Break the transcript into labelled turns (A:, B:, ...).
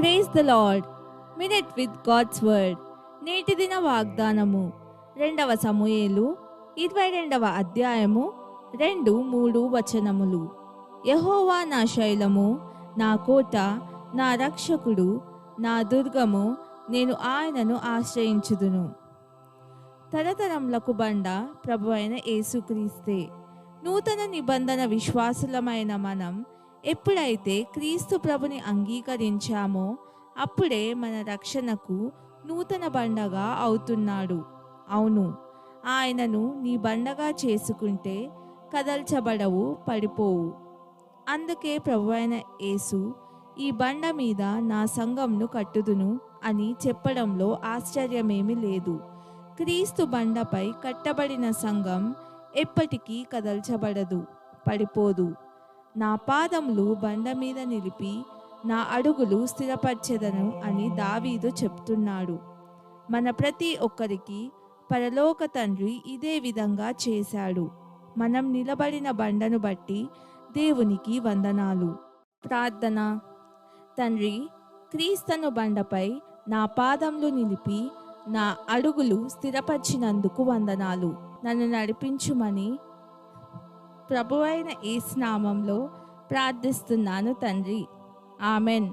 A: Praise the lord. Minute with God's word. నేటి దిన వాగ్దానము 2 సమూయేలు 22వ అధ్యాయము 2-3 వచనములు. యెహోవా నా శైలము, నా కోట, నా రక్షకుడు, నా దుర్గము, నేను ఆయనను ఆశ్రయించుదును. తరతరములకు బండ ప్రభువైన యేసుక్రీస్తే. నూతన నిబంధన విశ్వాసులమైన మనం ఎప్పుడైతే క్రీస్తు ప్రభుని అంగీకరించామో అప్పుడే మన రక్షణకు నూతన బండగా అవుతున్నాడు. అవును, ఆయనను నీ బండగా చేసుకుంటే కదల్చబడవు, పడిపోవు. అందుకే ప్రభువైన యేసు ఈ బండ మీద నా సంఘంను కట్టుదును అని చెప్పడంలో ఆశ్చర్యమేమీ లేదు. క్రీస్తు బండపై కట్టబడిన సంఘం ఎప్పటికీ కదల్చబడదు, పడిపోదు. నా పాదములు బండ మీద నిలిపి నా అడుగులు స్థిరపరచెదను అని దావీదు చెప్తున్నాడు. మన ప్రతి ఒక్కరికి పరలోక తండ్రి ఇదే విధంగా చేశాడు. మనం నిలబడిన బండను బట్టి దేవునికి వందనాలు. ప్రార్థన. తండ్రి, క్రీస్తు బండపై నా పాదములు నిలిపి నా అడుగులు స్థిరపరిచినందుకు వందనాలు. నన్ను నడిపించుమని ప్రభువైన యేసు నామములో ప్రార్థిస్తున్నాను తండ్రి. ఆమెన్.